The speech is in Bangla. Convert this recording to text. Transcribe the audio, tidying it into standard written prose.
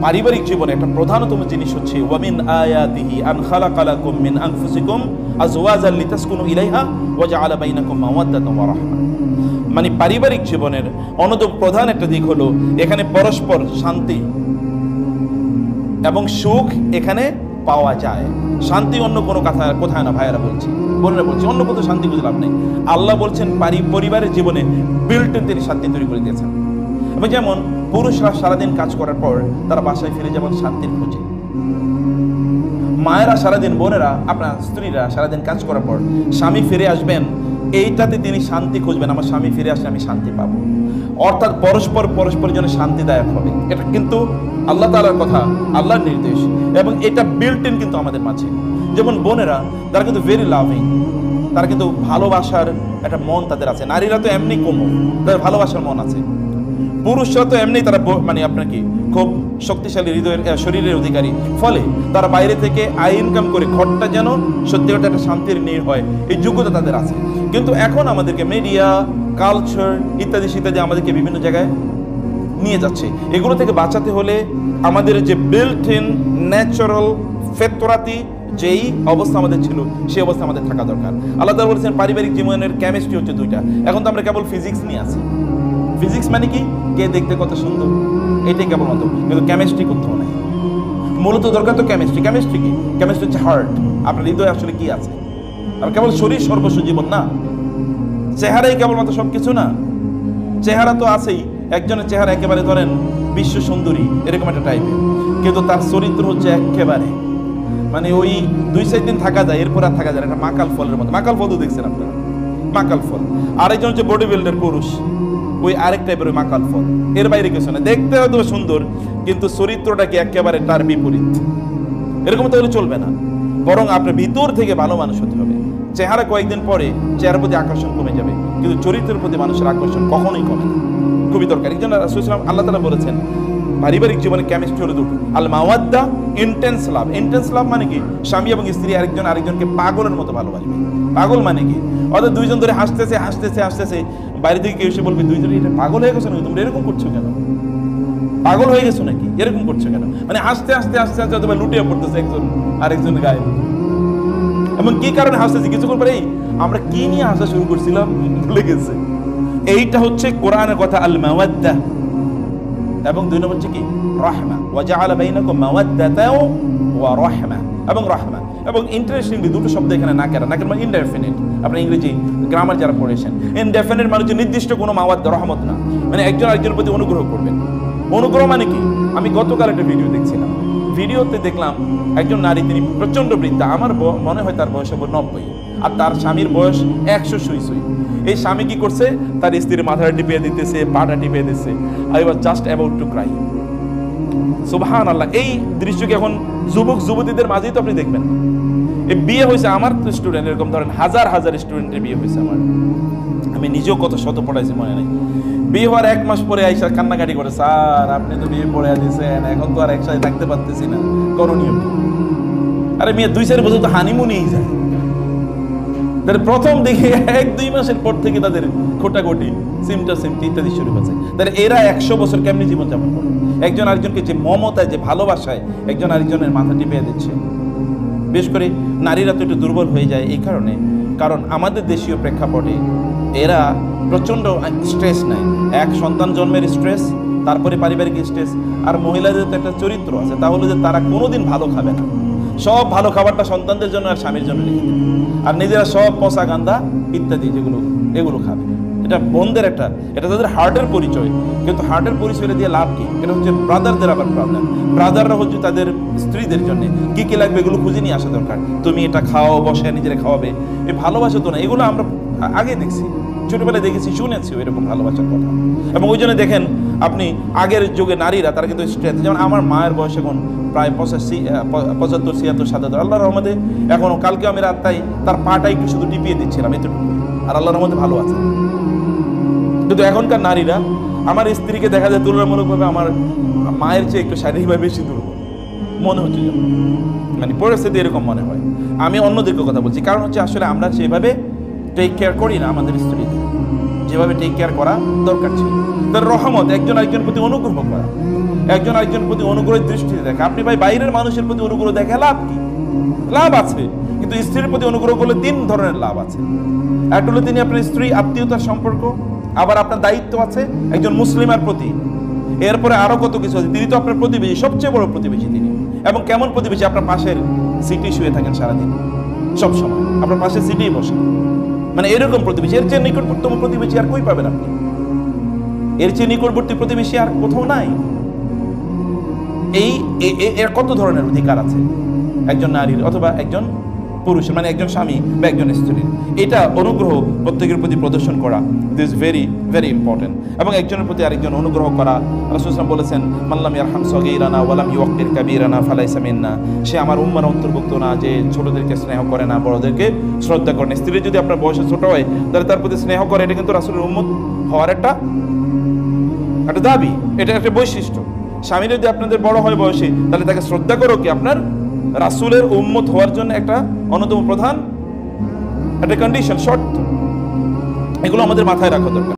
পারিবারিক জীবনে একটা প্রধানতম জিনিস হচ্ছে ওয়ামিন আয়াতিহি আন খালাকা লাকুম মিন আনফুসিকুম আজওয়াজান লিতাসকুনু ইলাইহা ওয়া জাআলা বাইনাকুম মাওয়াদ্দাতান ওয়া রাহমা। মানে পারিবারিক জীবনের অন্যতম প্রধান একটা দিক হলো এখানে পরস্পর শান্তি এবং সুখ এখানে পাওয়া যায়। শান্তি অন্য কোনো কথা কোথায় না, ভাইয়েরা বলছি, বোনেরা বলছি, অন্য কোথাও শান্তি খুঁজে লাভ নেই। আল্লাহ বলছেন পরিবারের জীবনে বিল্ট ইন তিনি শান্তি তৈরি করে দিয়েছেন। এবং যেমন পুরুষরা সারাদিন কাজ করার পর তারা বাসায় ফিরে যেমন শান্তির খোঁজে, মায়েরা সারাদিন, বোনেরা, আপনার স্ত্রীরা সারাদিন কাজ করার পর স্বামী ফিরে আসবেন, এইটাতে তিনি শান্তি খুঁজবেন, আমার স্বামী ফিরে আসলে আমি শান্তি পাবো। অর্থাৎ পরস্পরের জন্য শান্তিদায়ক হবে। এটা কিন্তু আল্লাহ তাআলার কথা, আল্লাহর নির্দেশ, এবং এটা বিল্ট ইন কিন্তু আমাদের মাঝে। যেমন বোনেরা, তারা কিন্তু ভেরি লাভিং, তারা কিন্তু ভালোবাসার একটা মন তাদের আছে। নারীরা তো এমনি কোমল, তাদের ভালোবাসার মন আছে। পুরুষরা তো এমনি তারা মানে আপনার কি খুব শক্তিশালী হৃদয়ের, শরীরের অধিকারী, ফলে তারা বাইরে থেকে আয় ইনকাম করে ঘরটা যেন সত্যিকার একটা শান্তির নীড় হয়, এই যোগ্যতা তাদের আছে। কিন্তু এখন আমাদেরকে মিডিয়া, কালচার ইত্যাদি ইত্যাদি আমাদেরকে বিভিন্ন জায়গায় নিয়ে যাচ্ছে। এগুলো থেকে বাঁচাতে হলে আমাদের যে বিল্ট ইন ন্যাচারাল ফেতরাতি যেই অবস্থা আমাদের ছিল সেই অবস্থা আমাদের থাকা দরকার। আল্লাহ তাআলা বলেছেন পারিবারিক জীবনের কেমিস্ট্রি হচ্ছে দুইটা। এখন তো আমরা কেবল ফিজিক্স নিয়ে আছি। ফিজিক্স মানে কি, কে দেখতে কত সুন্দর, এটাই কেবলমাত্র, কিন্তু কেমিস্ট্রি কোথাও নাই। মূলত দরকার তো কেমিস্ট্রি। কেমিস্ট্রি কি? কেমিস্ট্রি হচ্ছে হার্ট, আপনার হৃদয়ে আসলে কি আছে। আর কেবল শরীর সর্বস্ব জীবন না, চেহারাই কেবলমাত্র সব কিছু না। চেহারা তো আছেই, একজনের চেহারা একেবারে ধরেন বিশ্ব সুন্দরী এরকম একটা টাইপের, কিন্তু তার চরিত্র হচ্ছে একেবারে মানে ওই 2-4 দিন থাকা যায়, এরপর আর থাকা যায় না। একটা মাকাল ফলের মতো। মাকাল ফল তো দেখছেন আপনারা, মাকাল ফল। আরেকজন হচ্ছে বডি বিল্ডার পুরুষ, ওই আরেক টাইপের ওই মাকাল ফল। এর বাইরে কিছু না, দেখতে হয়তো সুন্দর কিন্তু চরিত্রটা কি একেবারে তার বিপরীত। এরকম তো চলবে না, বরং আপনার ভিতর থেকে ভালো মানুষ হতে হবে। চেহারা কয়েকদিন পরে চেহারার প্রতি আকর্ষণ কমে যাবে, কিন্তু চরিত্রের প্রতি মানুষের আকর্ষণ কখনোই কমে না। খুবই দরকার। এই জন্য রাসূল সাল্লাল্লাহু আলাইহি ওয়াসাল্লাম, আল্লাহ তাআলা বলেছেন পারিবারিক জীবনে কেমিস্ট্রি হলো দুটো, আল মাওয়াদ্দা, ইন্টেন্স লাভ। ইন্টেন্স লাভ মানে কি, স্বামী এবং স্ত্রী আরেকজনকে পাগলের মতো ভালোবাসবে। পাগল মানে কি, অর্থাৎ দুইজন ধরে হাসতেছে, বাইরে থেকে কেউ এসে বলবে দুইজনে এটা পাগল হয়ে গেছো নাকি, তোমরা এরকম করছো কেন, পাগল হয়ে গেছো নাকি, এরকম করছো কেন। মানে হাসতে অথবা লুটিয়ে পড়তেছে একজন আরেকজন গায়ে। এবং কি কারণে হাসতেছি, কিছুক্ষণ পরে আমরা কি নিয়ে হাসা শুরু করছিলাম ভুলে গেছে। এইটা হচ্ছে কোরআনের কথা, আল মাওয়াদ্দা। এবং 2 নম্বর হচ্ছে কি, রাহমা, ওয়া জাআলা বাইনাকুম মাওয়াদ্দাতাও ওয়া রাহমা, এবং রাহমা। এবং ইন্টারেস্টিংলি দুটো শব্দ এখানে নাকেরা মানে ইনডেফিনিট। আপনি ইংরেজি গ্রামার যারা পড়েছেন, ইনডেফিনিট মানে হচ্ছে নির্দিষ্ট কোনো মাওয়াদ্দা, রহমত না, মানে একজন আরেকজনের প্রতি অনুগ্রহ করবেন। অনুগ্রহ মানে কি, আমি গতকাল একটা ভিডিও দেখছিলাম, ভিডিওতে দেখলাম একজন নারী, তিনি প্রচন্ড বৃদ্ধা, আমার মনে হয় তার বয়স হবে 90, আর তার স্বামীর বয়স 100 সুই। এই স্বামী কি করছে, তার স্ত্রীর মাথাটা টিপিয়ে দিতেছে, পাটা টিপিয়ে দিতেছে। I was just about to cry. সুবহানাল্লাহ। এই দৃশ্যকে এখন যুবক যুবতীদের মাঝেই তো আপনি দেখবেন। এই বিয়ে হয়েছে আমার তো স্টুডেন্ট, এরকম ধরেন হাজার স্টুডেন্টের বিয়ে হয়েছে আমার। আমি নিজেও কত শত পড়াইছি মনে নেই। বিয়ে হওয়ার 1 মাস পরে আইসা কান্নাকাটি করে, স্যার আপনি তো বিয়ে পড়ে দিয়েছেন, এখন তো আর একসাথে থাকতে পারতেছি না, করণীয়। আরে মেয়ে 2-4 বছর তো হানিমুনেই যায়। তাদের প্রথম দেখে 1-2 মাসের পর থেকে তাদের খোটাখুটি, সিমটি ইত্যাদি শুরু হয়েছে। তাহলে এরা 100 বছর কেমনি জীবনযাপন করবে? একজন আরেকজনকে যে মমতায়, যে ভালোবাসায় একজন আরেকজনের মাথা টিপিয়ে দিচ্ছে। বিশেষ করে নারীরা তো একটু দুর্বল হয়ে যায় এই কারণে, কারণ আমাদের দেশীয় প্রেক্ষাপটে এরা প্রচণ্ড স্ট্রেস নেয়। এক সন্তান জন্মের স্ট্রেস, তারপরে পারিবারিক স্ট্রেস, আর মহিলাদের তো একটা চরিত্র আছে, তা হলো যে তারা কোনোদিন ভালো খাবে না। সব ভালো খাবারটা সন্তানদের জন্য আর স্বামীর জন্য রেখে দেবে, আর নিজেরা সব পচা গান্দা ইত্যাদি এগুলো খাবে। এটা বোনদের এটা তাদের হার্টের পরিচয়, কিন্তু হার্টের পরিচয়টা দিয়ে লাভ কি? এটা হচ্ছে ব্রাদারদের আবার প্রবলেম। ব্রাদাররা হচ্ছে তাদের স্ত্রীদের জন্য কি লাগবে এগুলো খুঁজে নিয়ে আসা দরকার। তুমি এটা খাও, বসে নিজেরা খাওয়াবে, এই ভালোবাসা তো না। এগুলো আমরা আগে দেখছি, ছোটবেলায় দেখেছি, শুনেছি এরকম ভালোবাসার কথা। এবং ওই জন্য দেখেন আপনি আগের যুগে নারীরা তারা কিন্তু স্ট্রেংথ, যেমন আমার মায়ের বয়স এখন প্রায় 75, 76, 77। আল্লাহর রহমতে এখনো, কালকে আমি রাতটাই তার পাটা একটু শুধু টিপিয়ে দিচ্ছিলাম এতটুকু, আর আল্লাহর রহমতে ভালো আছে। কিন্তু এখনকার নারীরা, আমার স্ত্রীকে দেখা যায় তুলনামূলকভাবে আমার মায়ের চেয়ে একটু শারীরিকভাবে বেশি দুর্বল মনে হচ্ছে, মানে পরিস্থিতি এরকম মনে হয়। আমি অন্যদেরকে কথা বলছি, কারণ হচ্ছে আসলে আমরা সেভাবে টেক কেয়ার করি না আমাদের স্ত্রীদের, যেভাবে টেক কেয়ার করা দরকার ছিল। তার রহমত, একজন আরেকজনের প্রতি অনুগ্রহ করা, একজন আরেকজনের প্রতি অনুগ্রহের দৃষ্টিতে দেখা। আপনি ভাই বাইরের মানুষের প্রতি অনুগ্রহ দেখে লাভ কি? লাভ আছে, কিন্তু স্ত্রীর প্রতি অনুগ্রহ করলে 3 ধরনের লাভ আছে। একটা হলো তিনি আপনার স্ত্রী, আত্মীয়তার সম্পর্ক, আবার আপনার দায়িত্ব আছে একজন মুসলিমার প্রতি, এরপরে আরো কত কিছু আছে। তিনি তো আপনার প্রতিবেশী, সবচেয়ে বড় প্রতিবেশী তিনি। এবং কেমন প্রতিবেশী? আপনার পাশের সিটি শুয়ে থাকেন সারাদিন, সব সময় আপনার পাশের সিটেই বসে, মানে এরকম প্রতিবেশী। এর চেয়ে নিকটতম প্রতিবেশী আর কই পাবেন আপনি? এর চেয়ে নিকটবর্তী প্রতিবেশী আর কোথাও নাই। এর কত ধরনের অধিকার আছে একজন নারীর অথবা একজন পুরুষের, মানে একজন স্বামী বা একজন স্ত্রীর। এটা অনুগ্রহ প্রত্যেকের প্রতি প্রদর্শন করা, দিস ভেরি ভেরি ইম্পর্টেন্ট। এবং একজনের প্রতি আরেকজন অনুগ্রহ করা। রাসূলুল্লাহ সাল্লাল্লাহু আলাইহি ওয়াসাল্লাম বলেছেন, মাল্লাম ইয়ারহাম সগীরানা ওয়ালাম ইউক্কির কাবীরানা ফালাইসা মিন্না। সে আমার উম্মার অন্তর্ভুক্ত না যে ছোটদেরকে স্নেহ করে না, বড়দেরকে শ্রদ্ধা করে না। স্ত্রী যদি আপনার বয়সে ছোট হয় তাহলে তার প্রতি স্নেহ করে, এটা কিন্তু রাসূলের উম্মত হওয়ার একটা দাবি, এটা একটা বৈশিষ্ট্য। স্বামী যদি আপনাদের বড় হয় বয়সে, তাহলে তাকে শ্রদ্ধা করো কি আপনার রাসূলের উম্মত হওয়ার জন্য একটা অন্যতম প্রধান একটা কন্ডিশন, শর্ত। এগুলো আমাদের মাথায় রাখা দরকার।